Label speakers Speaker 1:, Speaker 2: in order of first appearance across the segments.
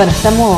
Speaker 1: Bueno, estamos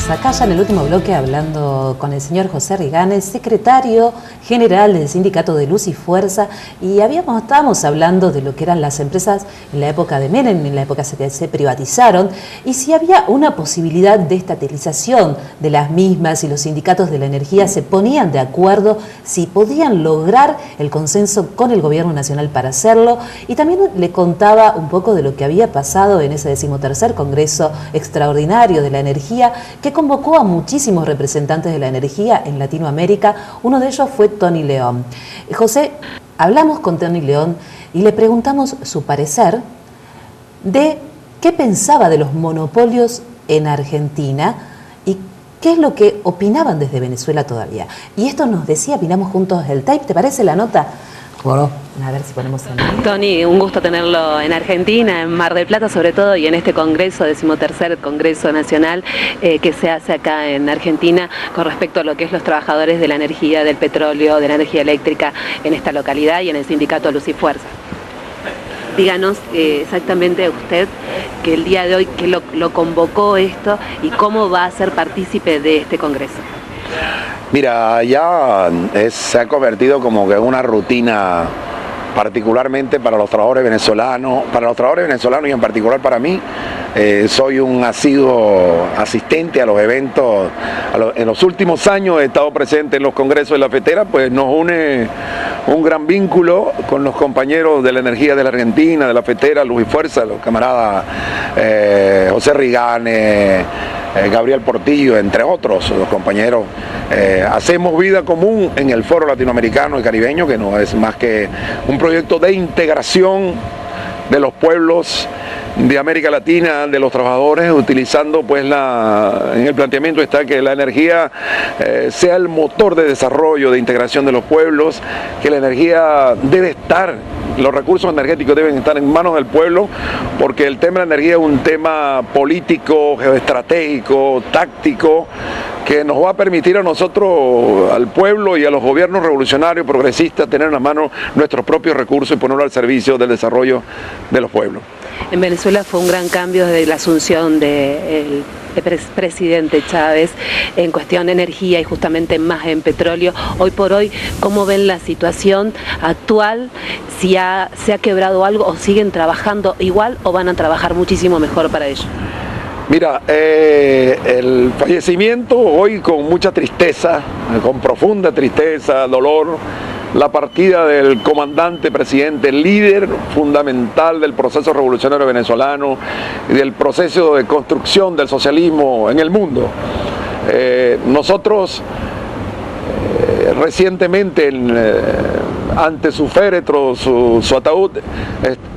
Speaker 1: acá ya en el último bloque hablando con el señor José Riganes, secretario general del Sindicato de Luz y Fuerza, y estábamos hablando de lo que eran las empresas en la época de Menem, en la época que se privatizaron, y si había una posibilidad de estatalización de las mismas, y los sindicatos de la energía se ponían de acuerdo si podían lograr el consenso con el gobierno nacional para hacerlo. Y también le contaba un poco de lo que había pasado en ese 13º Congreso Extraordinario de la Energía, que convocó a muchísimos representantes de la energía en Latinoamérica. Uno de ellos fue Tony León. José, hablamos con Tony León y le preguntamos su parecer de qué pensaba de los monopolios en Argentina y qué es lo que opinaban desde Venezuela todavía. Y esto nos decía, opinamos juntos el tape, ¿te parece la nota? Bueno, a ver si ponemos en...
Speaker 2: Tony, un gusto tenerlo en Argentina, en Mar del Plata sobre todo, y en este congreso, 13º Congreso Nacional que se hace acá en Argentina con respecto a lo que es los trabajadores de la energía, del petróleo, de la energía eléctrica en esta localidad y en el Sindicato Luz y Fuerza. Díganos exactamente usted que el día de hoy que lo convocó esto y cómo va a ser partícipe de este congreso.
Speaker 3: Mira, ya se ha convertido como que en una rutina, particularmente para los trabajadores venezolanos, y en particular para mí. Soy un asiduo asistente a los eventos. En los últimos años he estado presente en los congresos de la FETERA, pues nos une un gran vínculo con los compañeros de la energía de la Argentina, de la FETERA, Luz y Fuerza, los camaradas José Riganes, Gabriel Portillo, entre otros, los compañeros. Hacemos vida común en el Foro Latinoamericano y Caribeño, que no es más que un proyecto de integración de los pueblos de América Latina, de los trabajadores, utilizando pues en el planteamiento está que la energía sea el motor de desarrollo, de integración de los pueblos, que la energía debe estar, los recursos energéticos deben estar en manos del pueblo, porque el tema de la energía es un tema político, geoestratégico, táctico, que nos va a permitir a nosotros, al pueblo y a los gobiernos revolucionarios, progresistas, tener en la mano nuestros propios recursos y ponerlos al servicio del desarrollo de los pueblos.
Speaker 2: En Venezuela fue un gran cambio desde la asunción del presidente Chávez en cuestión de energía y justamente más en petróleo. Hoy por hoy, ¿cómo ven la situación actual? Si se ha quebrado algo o siguen trabajando igual o van a trabajar muchísimo mejor para ello.
Speaker 3: Mira, el fallecimiento hoy con mucha tristeza, con profunda tristeza, dolor, la partida del comandante presidente, líder fundamental del proceso revolucionario venezolano y del proceso de construcción del socialismo en el mundo. Nosotros recientemente ante su féretro, su ataúd,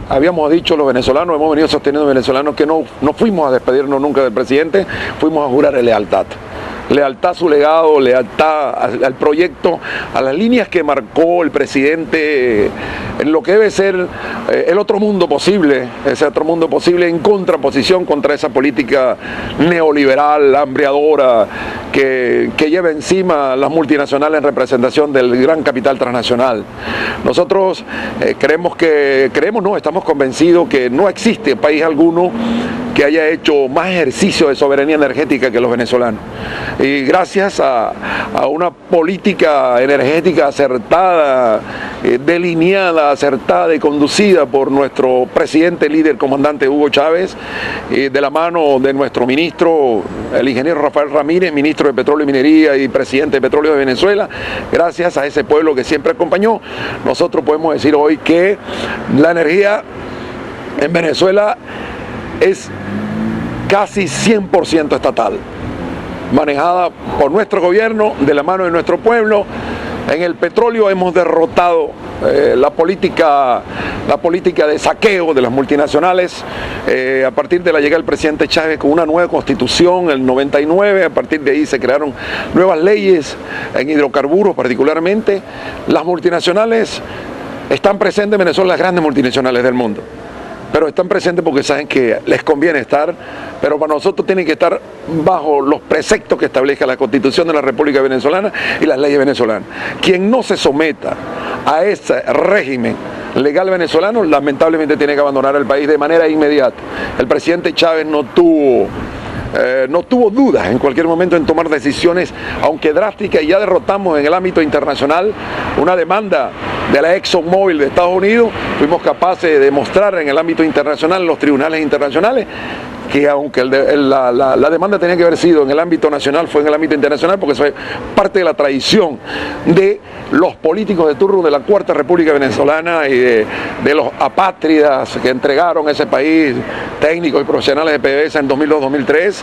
Speaker 3: habíamos dicho los venezolanos, hemos venido sosteniendo venezolanos que no fuimos a despedirnos nunca del presidente, fuimos a jurar lealtad. Lealtad a su legado, lealtad al proyecto, a las líneas que marcó el presidente en lo que debe ser el otro mundo posible, ese otro mundo posible en contraposición contra esa política neoliberal, hambriadora, que lleva encima las multinacionales en representación del gran capital transnacional. Nosotros estamos convencidos que no existe país alguno que haya hecho más ejercicio de soberanía energética que los venezolanos. Y gracias a una política energética acertada, delineada, acertada y conducida por nuestro presidente, líder, comandante Hugo Chávez, de la mano de nuestro ministro, el ingeniero Rafael Ramírez, ministro de Petróleo y Minería y presidente de Petróleo de Venezuela, gracias a ese pueblo que siempre acompañó, nosotros podemos decir hoy que la energía en Venezuela es casi 100% estatal, manejada por nuestro gobierno, de la mano de nuestro pueblo. En el petróleo hemos derrotado la política de saqueo de las multinacionales a partir de la llegada del presidente Chávez con una nueva constitución en el 99, a partir de ahí se crearon nuevas leyes en hidrocarburos particularmente. Las multinacionales están presentes en Venezuela, las grandes multinacionales del mundo, pero están presentes porque saben que les conviene estar, pero para nosotros tienen que estar bajo los preceptos que establezca la Constitución de la República Venezolana y las leyes venezolanas. Quien no se someta a ese régimen legal venezolano, lamentablemente tiene que abandonar el país de manera inmediata. El presidente Chávez no tuvo no tuvo dudas en cualquier momento en tomar decisiones, aunque drásticas, y ya derrotamos en el ámbito internacional una demanda de la ExxonMobil de Estados Unidos. Fuimos capaces de demostrar en el ámbito internacional, en los tribunales internacionales, que aunque la demanda tenía que haber sido en el ámbito nacional, fue en el ámbito internacional, porque eso es parte de la tradición de los políticos de turno de la Cuarta República Venezolana y de los apátridas que entregaron ese país, técnicos y profesionales de PDVSA en 2002-2003,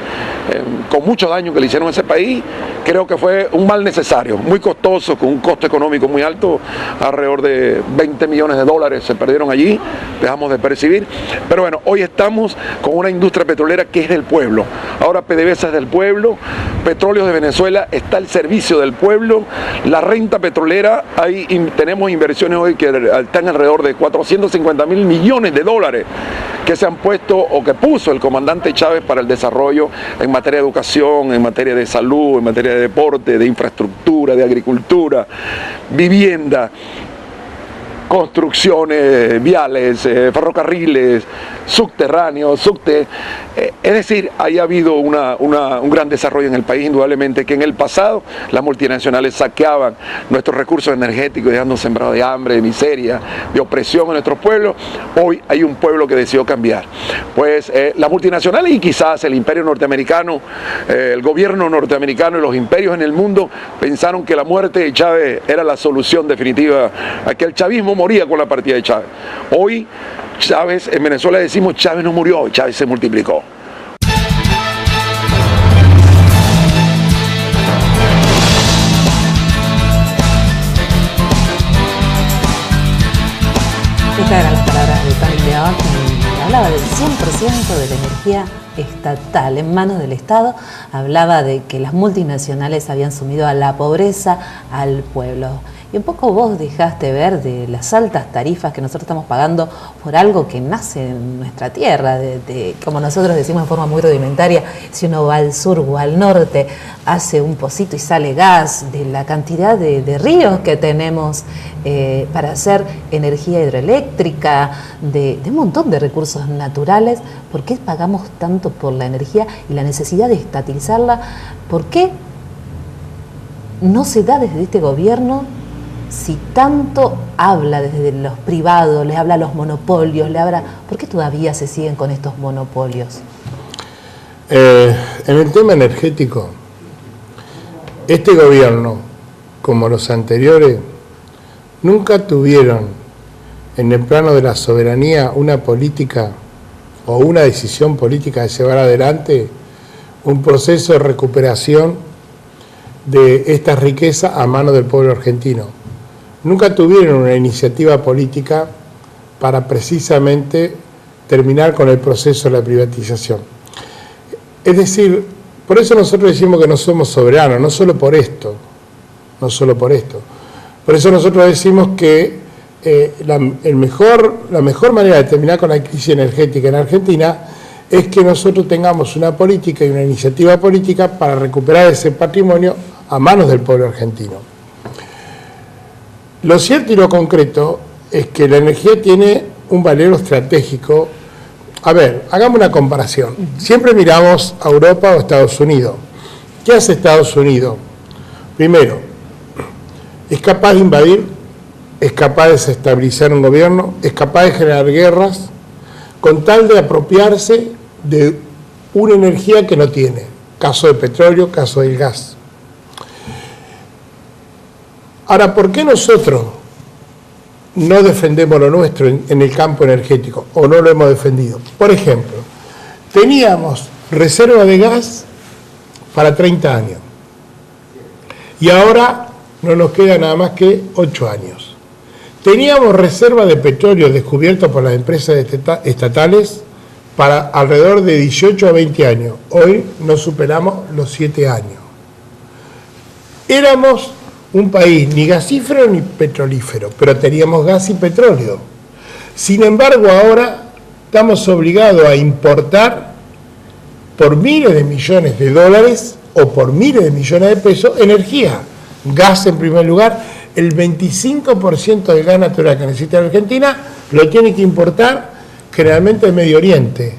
Speaker 3: con mucho daño que le hicieron a ese país. Creo que fue un mal necesario, muy costoso, con un costo económico muy alto, alrededor de 20 millones de dólares se perdieron allí, dejamos de percibir. Pero bueno, hoy estamos con una industria petrolera que es del pueblo. Ahora PDVSA es del pueblo, Petróleos de Venezuela está al servicio del pueblo, la renta petrolera, ahí tenemos inversiones hoy que están alrededor de 450.000 millones de dólares que se han puesto o que puso el comandante Chávez para el desarrollo en materia de educación, en materia de salud, en materia de deporte, de infraestructura, de agricultura, vivienda, construcciones viales, ferrocarriles, subterráneos, es decir, ha habido un gran desarrollo en el país, indudablemente, que en el pasado las multinacionales saqueaban nuestros recursos energéticos, dejando sembrados de hambre, de miseria, de opresión en nuestros pueblos. Hoy hay un pueblo que decidió cambiar. Pues las multinacionales y quizás el imperio norteamericano, el gobierno norteamericano y los imperios en el mundo pensaron que la muerte de Chávez era la solución definitiva a que el chavismo moría con la partida de Chávez. Hoy Chávez, en Venezuela decimos Chávez no murió, Chávez se multiplicó.
Speaker 1: Estas eran las palabras de Tony León, que hablaba del 100% de la energía estatal en manos del Estado, hablaba de que las multinacionales habían sumido a la pobreza al pueblo. Y un poco vos dejaste ver de las altas tarifas que nosotros estamos pagando por algo que nace en nuestra tierra, como nosotros decimos en forma muy rudimentaria, si uno va al sur o al norte, hace un pocito y sale gas, de la cantidad de ríos que tenemos para hacer energía hidroeléctrica, de un montón de recursos naturales. ¿Por qué pagamos tanto por la energía y la necesidad de estatizarla? ¿Por qué no se da desde este gobierno? Si tanto habla desde los privados, les habla a los monopolios, ¿por qué todavía se siguen con estos monopolios?
Speaker 4: En el tema energético, este gobierno, como los anteriores, nunca tuvieron en el plano de la soberanía una política o una decisión política de llevar adelante un proceso de recuperación de esta riqueza a mano del pueblo argentino. Nunca tuvieron una iniciativa política para precisamente terminar con el proceso de la privatización. Es decir, por eso nosotros decimos que no somos soberanos, no solo por esto. Por eso nosotros decimos que la mejor manera de terminar con la crisis energética en Argentina es que nosotros tengamos una política y una iniciativa política para recuperar ese patrimonio a manos del pueblo argentino. Lo cierto y lo concreto es que la energía tiene un valor estratégico. A ver, hagamos una comparación. Siempre miramos a Europa o a Estados Unidos. ¿Qué hace Estados Unidos? Primero, es capaz de invadir, es capaz de desestabilizar un gobierno, es capaz de generar guerras, con tal de apropiarse de una energía que no tiene. Caso del petróleo, caso del gas. Ahora, ¿por qué nosotros no defendemos lo nuestro en el campo energético o no lo hemos defendido? Por ejemplo, teníamos reserva de gas para 30 años y ahora no nos queda nada más que 8 años. Teníamos reserva de petróleo descubierto por las empresas estatales para alrededor de 18 a 20 años. Hoy no superamos los 7 años. Éramos un país ni gasífero ni petrolífero, pero teníamos gas y petróleo. Sin embargo, ahora estamos obligados a importar por miles de millones de dólares o por miles de millones de pesos energía. Gas en primer lugar, el 25% del gas natural que necesita la Argentina lo tiene que importar generalmente del Medio Oriente.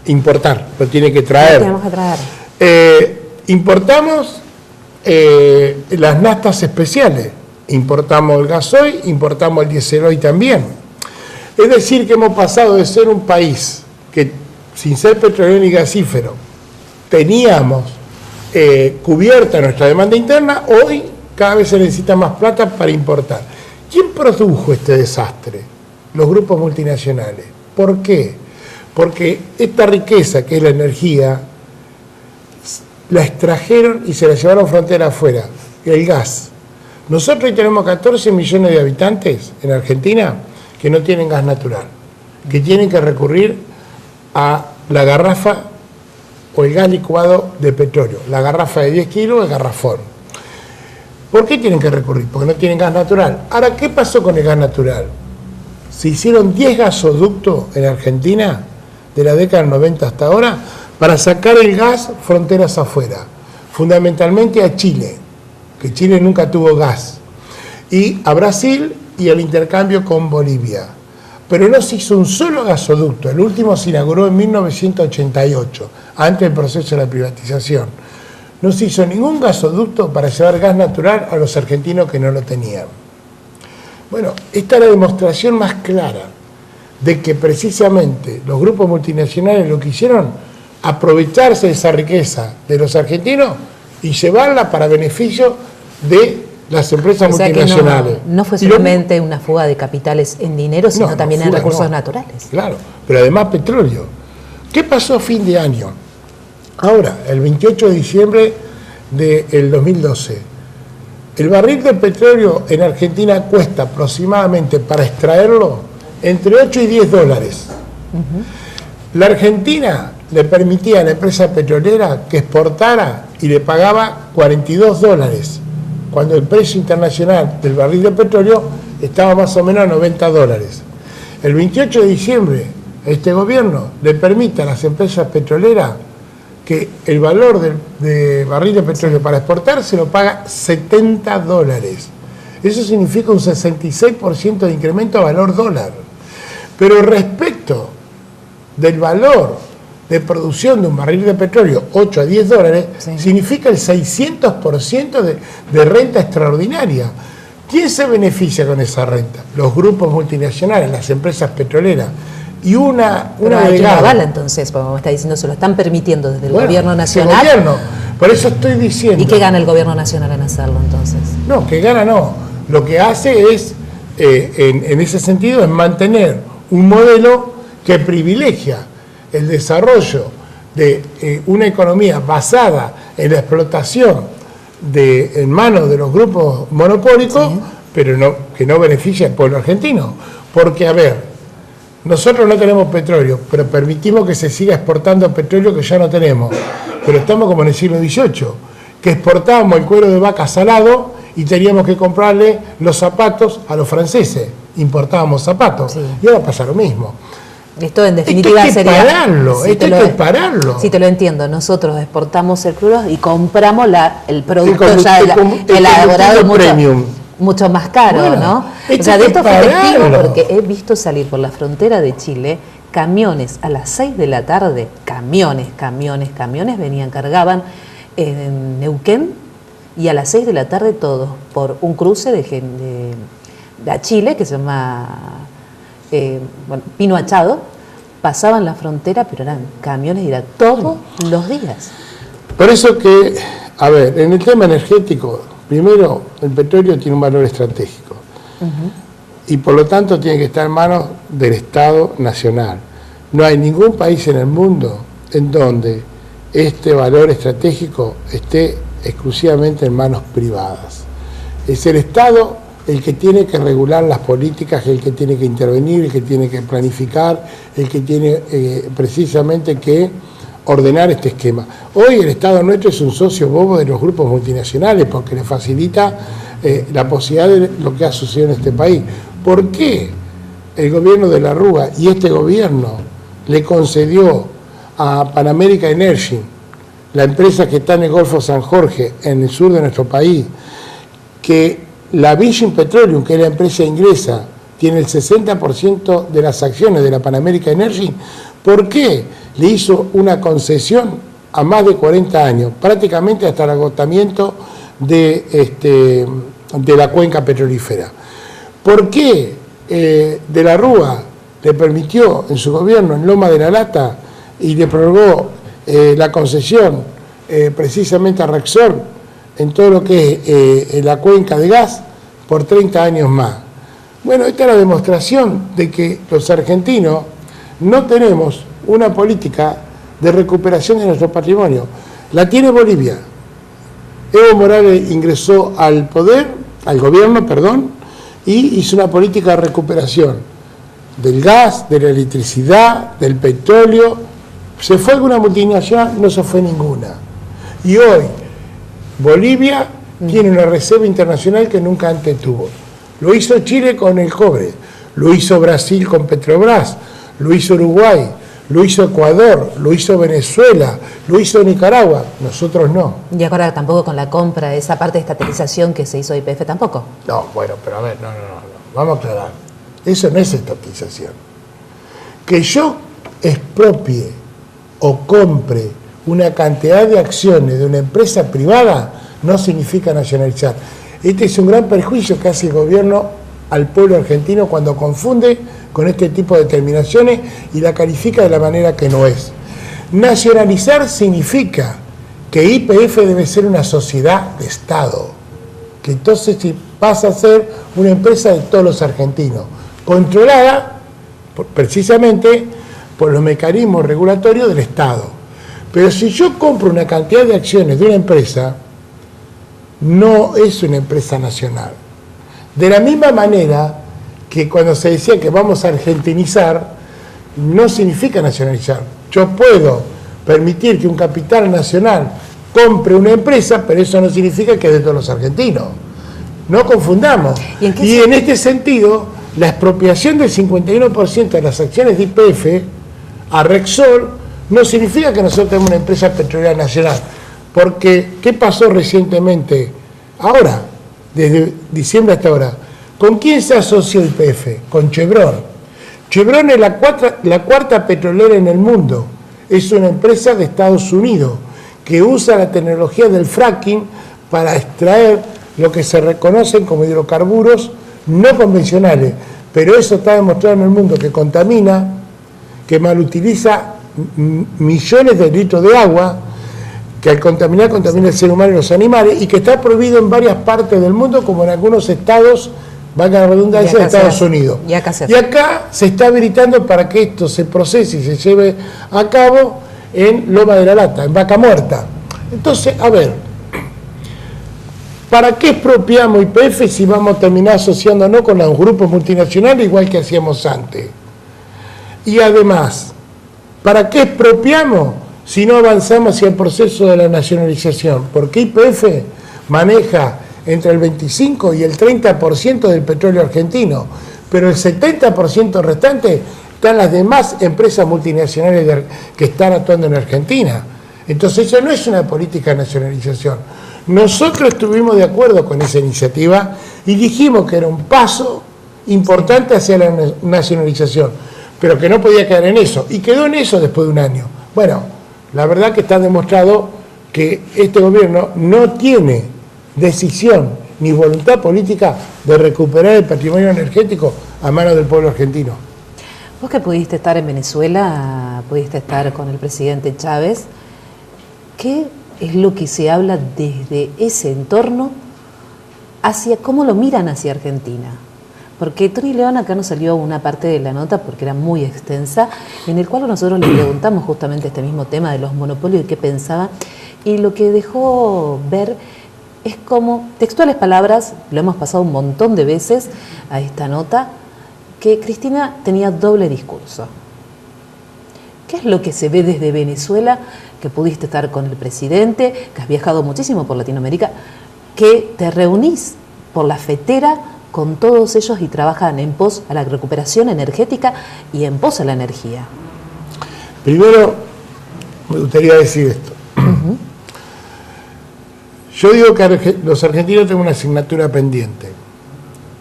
Speaker 4: importar, lo tiene que traer.
Speaker 1: Lo tenemos que traer.
Speaker 4: Importamos las naftas especiales, importamos el gasoil, importamos el dieseloil también. Es decir, que hemos pasado de ser un país que, sin ser petrolero ni gasífero, teníamos cubierta nuestra demanda interna, hoy cada vez se necesita más plata para importar. ¿Quién produjo este desastre? Los grupos multinacionales. ¿Por qué? Porque esta riqueza, que es la energía, la extrajeron y se la llevaron frontera afuera, el gas. Nosotros hoy tenemos 14 millones de habitantes en Argentina que no tienen gas natural, que tienen que recurrir a la garrafa o el gas licuado de petróleo, la garrafa de 10 kilos, el garrafón. ¿Por qué tienen que recurrir? Porque no tienen gas natural. Ahora, ¿qué pasó con el gas natural? Se hicieron 10 gasoductos en Argentina de la década del 90 hasta ahora para sacar el gas fronteras afuera, fundamentalmente a Chile, que Chile nunca tuvo gas, y a Brasil y el intercambio con Bolivia. Pero no se hizo un solo gasoducto, el último se inauguró en 1988, antes del proceso de la privatización. No se hizo ningún gasoducto para llevar gas natural a los argentinos que no lo tenían. Bueno, esta es la demostración más clara de que precisamente los grupos multinacionales lo que hicieron, aprovecharse de esa riqueza de los argentinos y llevarla para beneficio de las empresas multinacionales.
Speaker 1: No fue solamente una fuga de capitales en dinero, sino también en recursos naturales.
Speaker 4: Claro, pero además petróleo. ¿Qué pasó a fin de año? Ahora, el 28 de diciembre del 2012, el barril de petróleo en Argentina cuesta aproximadamente, para extraerlo, entre 8 y 10 dólares. La Argentina le permitía a la empresa petrolera que exportara y le pagaba 42 dólares, cuando el precio internacional del barril de petróleo estaba más o menos a 90 dólares. El 28 de diciembre, este gobierno le permite a las empresas petroleras que el valor de barril de petróleo para exportar se lo paga 70 dólares. Eso significa un 66% de incremento a valor dólar. Pero respecto del valor de producción de un barril de petróleo, 8 a 10 dólares, significa el 600% de renta extraordinaria. ¿Quién se beneficia con esa renta? Los grupos multinacionales, las empresas petroleras. Y una delegada.
Speaker 1: Avala, entonces, como me está diciendo, se lo están permitiendo desde el gobierno nacional.
Speaker 4: El gobierno, por eso estoy diciendo.
Speaker 1: ¿Y qué gana el gobierno nacional en hacerlo entonces?
Speaker 4: No, que gana no. Lo que hace es, en ese sentido, es mantener un modelo que privilegia el desarrollo de una economía basada en la explotación en manos de los grupos monopólicos, pero que no beneficia al pueblo argentino. Porque, a ver, nosotros no tenemos petróleo, pero permitimos que se siga exportando petróleo que ya no tenemos. Pero estamos como en el siglo XVIII, que exportábamos el cuero de vaca salado y teníamos que comprarle los zapatos a los franceses. Importábamos zapatos. Y ahora pasa lo mismo.
Speaker 1: Esto en definitiva sería...
Speaker 4: Esto hay que pararlo.
Speaker 1: Sí, te lo entiendo. Nosotros exportamos el crudo y compramos el producto ya elaborado mucho más caro, ¿no?
Speaker 4: O sea, de esto fue testigo
Speaker 1: porque he visto salir por la frontera de Chile camiones a las 6 de la tarde, camiones, venían, cargaban en Neuquén y a las 6 de la tarde todos por un cruce de Chile que se llama Pino Achado, pasaban la frontera, pero eran camiones y era todos los días.
Speaker 4: Por eso que, a ver, en el tema energético, primero, el petróleo tiene un valor estratégico y por lo tanto tiene que estar en manos del Estado Nacional. No hay ningún país en el mundo en donde este valor estratégico esté exclusivamente en manos privadas. Es el Estado el que tiene que regular las políticas, el que tiene que intervenir, el que tiene que planificar, el que tiene precisamente que ordenar este esquema. Hoy el Estado nuestro es un socio bobo de los grupos multinacionales porque le facilita la posibilidad de lo que ha sucedido en este país. ¿Por qué el gobierno de la Rúa y este gobierno le concedió a Pan American Energy, la empresa que está en el Golfo San Jorge, en el sur de nuestro país, que la Virgin Petroleum, que es la empresa inglesa, tiene el 60% de las acciones de la Pan American Energy? ¿Por qué le hizo una concesión a más de 40 años, prácticamente hasta el agotamiento de la cuenca petrolífera. ¿Por qué De la Rúa le permitió en su gobierno en Loma de la Lata y le prorrogó la concesión precisamente a Repsol en todo lo que es la cuenca de gas por 30 años más? Bueno, esta es la demostración de que los argentinos no tenemos una política de recuperación de nuestro patrimonio. La tiene Bolivia. Evo Morales ingresó al gobierno, y hizo una política de recuperación del gas, de la electricidad, del petróleo. ¿Se fue alguna multinacional? No se fue ninguna. Y hoy Bolivia tiene una reserva internacional que nunca antes tuvo. Lo hizo Chile con el cobre, lo hizo Brasil con Petrobras, lo hizo Uruguay, lo hizo Ecuador, lo hizo Venezuela, lo hizo Nicaragua, nosotros no.
Speaker 1: Y ahora tampoco con la compra, esa parte de estatización que se hizo de YPF tampoco.
Speaker 4: No, bueno, pero a ver, no, vamos a aclarar. Eso no es estatización. Que yo expropie o compre una cantidad de acciones de una empresa privada no significa nacionalizar. Este es un gran perjuicio que hace el gobierno al pueblo argentino cuando confunde con este tipo de determinaciones y la califica de la manera que no es. Nacionalizar significa que YPF debe ser una sociedad de Estado, que entonces pasa a ser una empresa de todos los argentinos, controlada precisamente por los mecanismos regulatorios del Estado. Pero si yo compro una cantidad de acciones de una empresa, no es una empresa nacional. De la misma manera que cuando se decía que vamos a argentinizar, no significa nacionalizar. Yo puedo permitir que un capital nacional compre una empresa, pero eso no significa que es de todos los argentinos. No confundamos. Y en este sentido, la expropiación del 51% de las acciones de YPF a Repsol no significa que nosotros tenemos una empresa petrolera nacional. Porque, ¿qué pasó recientemente? Ahora, desde diciembre hasta ahora, ¿con quién se asoció YPF? Con Chevron. Chevron es la cuarta petrolera en el mundo. Es una empresa de Estados Unidos que usa la tecnología del fracking para extraer lo que se reconocen como hidrocarburos no convencionales. Pero eso está demostrado en el mundo que contamina, que malutiliza millones de litros de agua, que al contaminar contamina el ser humano y los animales, y que está prohibido en varias partes del mundo, como en algunos estados, valga la redundancia, de Estados Unidos. Y acá se está habilitando para que esto se procese y se lleve a cabo en Loma de la Lata, en Vaca Muerta. Entonces, a ver, ¿para qué expropiamos YPF si vamos a terminar asociándonos con los grupos multinacionales igual que hacíamos antes? Y además, ¿para qué expropiamos si no avanzamos hacia el proceso de la nacionalización? Porque YPF maneja entre el 25 y el 30% del petróleo argentino, pero el 70% restante están las demás empresas multinacionales que están actuando en Argentina. Entonces eso no es una política de nacionalización. Nosotros estuvimos de acuerdo con esa iniciativa y dijimos que era un paso importante hacia la nacionalización, pero que no podía quedar en eso, y quedó en eso después de un año. Bueno, la verdad que está demostrado que este gobierno no tiene decisión ni voluntad política de recuperar el patrimonio energético a manos del pueblo argentino.
Speaker 1: Vos que pudiste estar en Venezuela, pudiste estar con el presidente Chávez, ¿qué es lo que se habla desde ese entorno hacia cómo lo miran hacia Argentina? Porque Tony León acá nos salió una parte de la nota, porque era muy extensa, en el cual nosotros le preguntamos justamente este mismo tema de los monopolios y qué pensaba, y lo que dejó ver es como, textuales palabras, lo hemos pasado un montón de veces a esta nota, que Cristina tenía doble discurso. ¿Qué es lo que se ve desde Venezuela, que pudiste estar con el presidente, que has viajado muchísimo por Latinoamérica, que te reunís por la fetera con todos ellos y trabajan en pos a la recuperación energética y en pos a la energía?
Speaker 4: Primero, me gustaría decir esto. Yo digo que los argentinos tenemos una asignatura pendiente,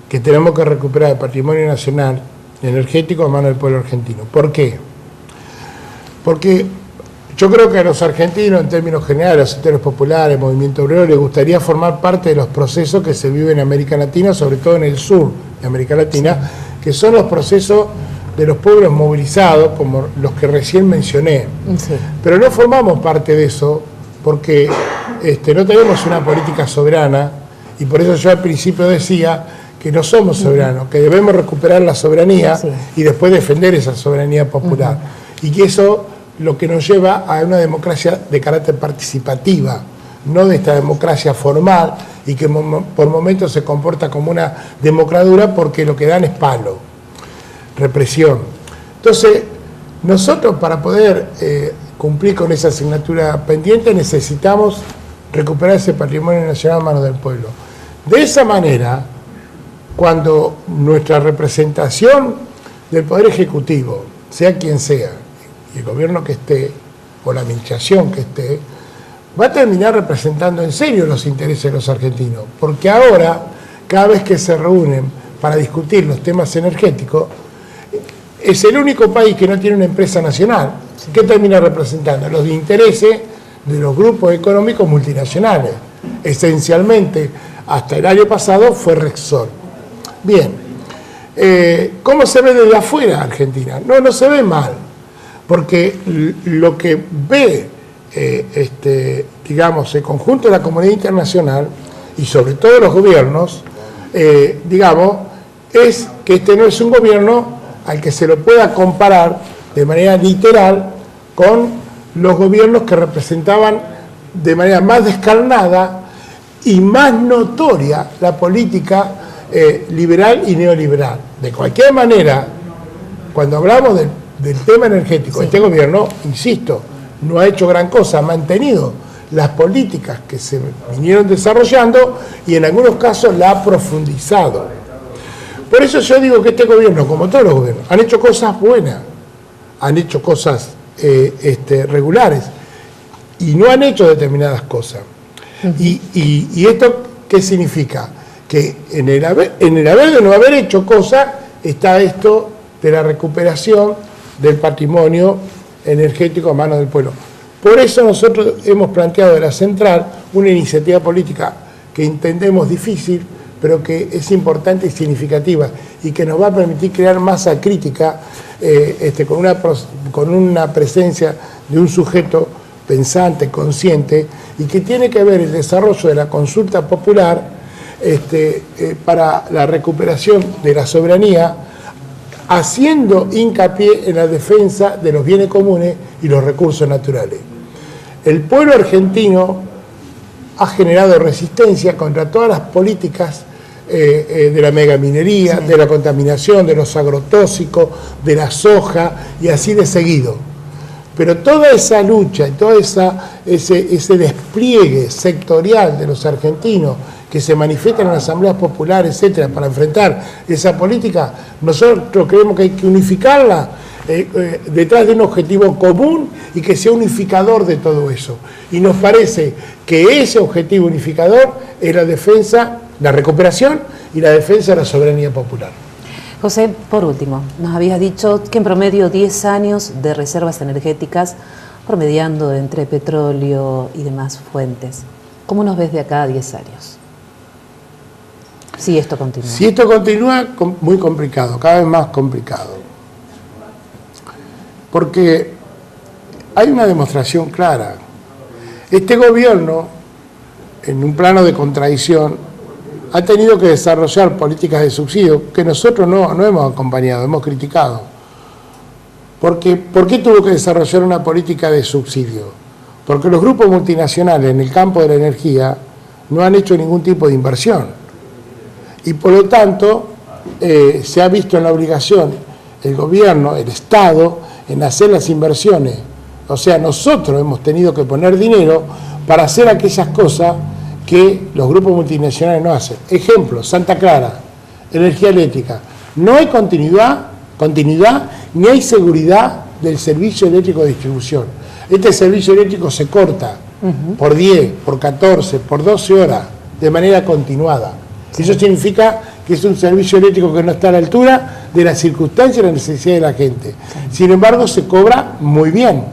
Speaker 4: que tenemos que recuperar el patrimonio nacional energético a mano del pueblo argentino. ¿Por qué? Porque yo creo que a los argentinos, en términos generales, a los sectores populares, movimiento obrero, les gustaría formar parte de los procesos que se viven en América Latina, sobre todo en el sur de América Latina, que son los procesos de los pueblos movilizados, como los que recién mencioné. Sí. Pero no formamos parte de eso porque no tenemos una política soberana, y por eso yo al principio decía que no somos soberanos, que debemos recuperar la soberanía y después defender esa soberanía popular. Y que eso lo que nos lleva a una democracia de carácter participativa, no de esta democracia formal y que por momentos se comporta como una democradura porque lo que dan es palo, represión. Entonces, nosotros para poder cumplir con esa asignatura pendiente necesitamos recuperar ese patrimonio nacional a manos del pueblo. De esa manera, cuando nuestra representación del Poder Ejecutivo, sea quien sea, y el gobierno que esté, o la administración que esté, va a terminar representando en serio los intereses de los argentinos, porque ahora, cada vez que se reúnen para discutir los temas energéticos, es el único país que no tiene una empresa nacional, que termina representando los intereses de los grupos económicos multinacionales. Esencialmente, hasta el año pasado fue Repsol. Bien, ¿cómo se ve desde afuera Argentina? No se ve mal, porque lo que ve, digamos, el conjunto de la comunidad internacional y sobre todo los gobiernos, digamos, es que este no es un gobierno al que se lo pueda comparar de manera literal con los gobiernos que representaban de manera más descarnada y más notoria la política liberal y neoliberal. De cualquier manera, cuando hablamos del tema energético, este gobierno, insisto, no ha hecho gran cosa, ha mantenido las políticas que se vinieron desarrollando y en algunos casos la ha profundizado. Por eso yo digo que este gobierno, como todos los gobiernos, han hecho cosas buenas, han hecho cosas regulares y no han hecho determinadas cosas. Y esto, ¿qué significa? Que en el haber de no haber hecho cosas está esto de la recuperación del patrimonio energético a manos del pueblo. Por eso nosotros hemos planteado de la Central una iniciativa política que entendemos difícil, pero que es importante y significativa y que nos va a permitir crear masa crítica con una presencia de un sujeto pensante, consciente, y que tiene que ver el desarrollo de la consulta popular para la recuperación de la soberanía, haciendo hincapié en la defensa de los bienes comunes y los recursos naturales. El pueblo argentino ha generado resistencia contra todas las políticas de la megaminería, de la contaminación, de los agrotóxicos, de la soja y así de seguido. Pero toda esa lucha y todo ese despliegue sectorial de los argentinos que se manifiestan en asambleas populares, etcétera, para enfrentar esa política, nosotros creemos que hay que unificarla detrás de un objetivo común y que sea unificador de todo eso. Y nos parece que ese objetivo unificador es la defensa, la recuperación y la defensa de la soberanía popular.
Speaker 1: José, por último, nos habías dicho que en promedio 10 años de reservas energéticas, promediando entre petróleo y demás fuentes. ¿Cómo nos ves de acá a 10 años? Si esto continúa.
Speaker 4: Si esto continúa, muy complicado, cada vez más complicado. Porque hay una demostración clara. Este gobierno, en un plano de contradicción, ha tenido que desarrollar políticas de subsidio que nosotros no hemos acompañado, hemos criticado. ¿Por qué tuvo que desarrollar una política de subsidio? Porque los grupos multinacionales en el campo de la energía no han hecho ningún tipo de inversión. Y por lo tanto, se ha visto en la obligación el gobierno, el Estado, en hacer las inversiones. O sea, nosotros hemos tenido que poner dinero para hacer aquellas cosas que los grupos multinacionales no hacen. Ejemplo, Santa Clara, energía eléctrica. No hay continuidad ni hay seguridad del servicio eléctrico de distribución. Este servicio eléctrico se corta por 10, por 14, por 12 horas de manera continuada. Eso significa que es un servicio eléctrico que no está a la altura de las circunstancias y la necesidad de la gente. Sin embargo, se cobra muy bien.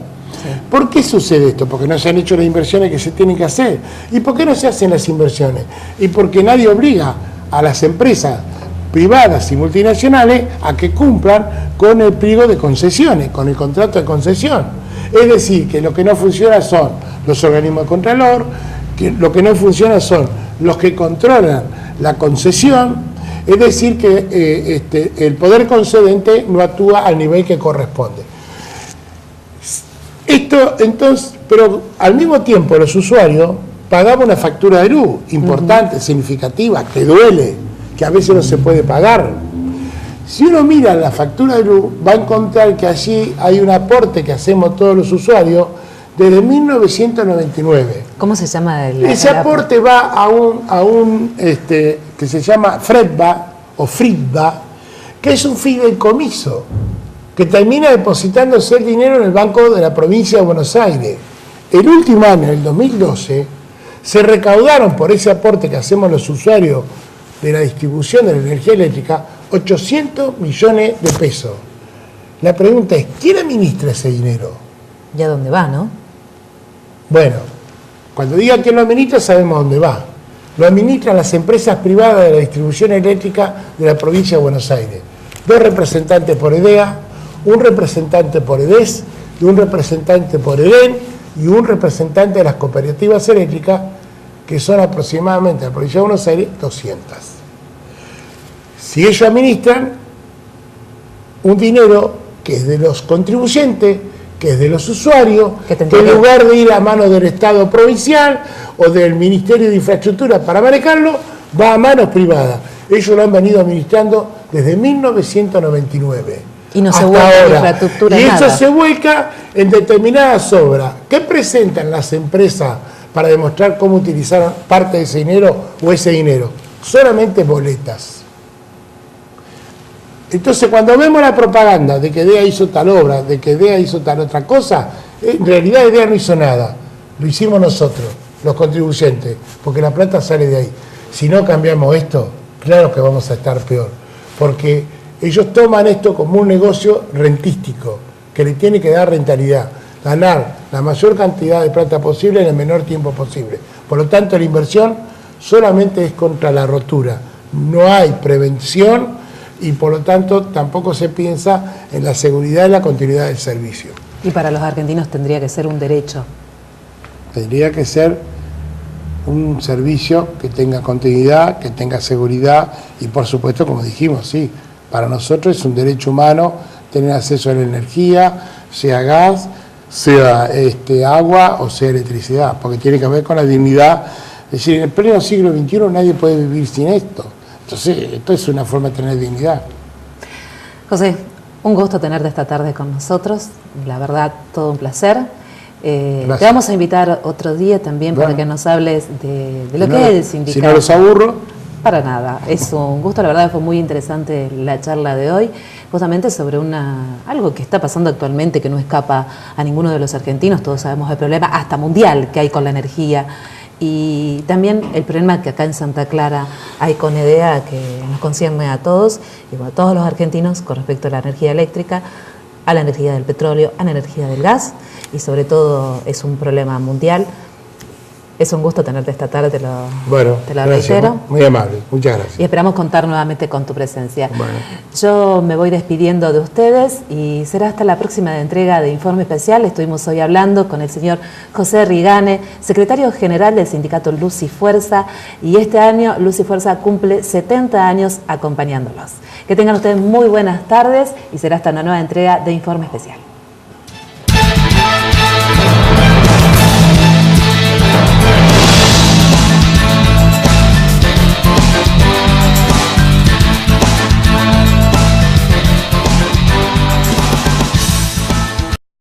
Speaker 4: ¿Por qué sucede esto? Porque no se han hecho las inversiones que se tienen que hacer. ¿Y por qué no se hacen las inversiones? Y porque nadie obliga a las empresas privadas y multinacionales a que cumplan con el pliego de concesiones, con el contrato de concesión. Es decir, que lo que no funciona son los organismos de contralor, que lo que no funciona son los que controlan la concesión, es decir, que el poder concedente no actúa al nivel que corresponde. Esto, entonces, pero al mismo tiempo los usuarios pagaban una factura de luz importante, significativa, que duele, que a veces no se puede pagar. Si uno mira la factura de luz, va a encontrar que allí hay un aporte que hacemos todos los usuarios desde 1999.
Speaker 1: ¿Cómo se llama
Speaker 4: ese aporte? Va a un que se llama FREDBA o FRIDBA, que es un fideicomiso que termina depositándose el dinero en el Banco de la Provincia de Buenos Aires. El último año, el 2012, se recaudaron por ese aporte que hacemos los usuarios de la distribución de la energía eléctrica 800 millones de pesos. La pregunta es, ¿quién administra ese dinero?
Speaker 1: ¿Y a dónde va, no?
Speaker 4: Bueno, cuando diga quién lo administra, sabemos dónde va. Lo administran las empresas privadas de la distribución eléctrica de la provincia de Buenos Aires. 2 representantes por EDEA, un representante por EDES, y un representante por EDEN, y un representante de las cooperativas eléctricas, que son aproximadamente en la provincia de Buenos Aires 200. Si ellos administran un dinero que es de los contribuyentes, que es de los usuarios, que en lugar de ir a manos del Estado provincial o del Ministerio de Infraestructura para manejarlo, va a manos privadas. Ellos lo han venido administrando desde 1999.
Speaker 1: Y no se vuelca en infraestructura.
Speaker 4: Y eso se vuelca en determinadas obras. ¿Qué presentan las empresas para demostrar cómo utilizaron parte de ese dinero o ese dinero? Solamente boletas. Entonces, cuando vemos la propaganda de que EDEA hizo tal obra, de que EDEA hizo tal otra cosa, en realidad EDEA no hizo nada. Lo hicimos nosotros, los contribuyentes, porque la plata sale de ahí. Si no cambiamos esto, claro que vamos a estar peor. Porque ellos toman esto como un negocio rentístico, que le tiene que dar rentabilidad, ganar la mayor cantidad de plata posible en el menor tiempo posible. Por lo tanto, la inversión solamente es contra la rotura. No hay prevención y por lo tanto tampoco se piensa en la seguridad y la continuidad del servicio.
Speaker 1: Y para los argentinos tendría que ser un derecho.
Speaker 4: Tendría que ser un servicio que tenga continuidad, que tenga seguridad y por supuesto, como dijimos, sí, para nosotros es un derecho humano tener acceso a la energía, sea gas, sea agua o sea electricidad, porque tiene que ver con la dignidad. Es decir, en el pleno siglo XXI nadie puede vivir sin esto. Entonces, esto es una forma de tener dignidad.
Speaker 1: José, un gusto tenerte esta tarde con nosotros. La verdad, todo un placer. Te vamos a invitar otro día también para que nos hables de lo que es el sindicato.
Speaker 4: Si no los aburro.
Speaker 1: Para nada, es un gusto, la verdad fue muy interesante la charla de hoy, justamente sobre algo que está pasando actualmente que no escapa a ninguno de los argentinos, todos sabemos el problema hasta mundial que hay con la energía y también el problema que acá en Santa Clara hay con EDEA que nos concierne a todos y a todos los argentinos con respecto a la energía eléctrica, a la energía del petróleo, a la energía del gas y sobre todo es un problema mundial. Es un gusto tenerte esta tarde, te lo reitero.
Speaker 4: Muy amable, muchas gracias.
Speaker 1: Y esperamos contar nuevamente con tu presencia.
Speaker 4: Bueno.
Speaker 1: Yo me voy despidiendo de ustedes y será hasta la próxima entrega de Informe Especial. Estuvimos hoy hablando con el señor José Rigane, secretario general del sindicato Luz y Fuerza, y este año Luz y Fuerza cumple 70 años acompañándolos. Que tengan ustedes muy buenas tardes y será hasta una nueva entrega de Informe Especial.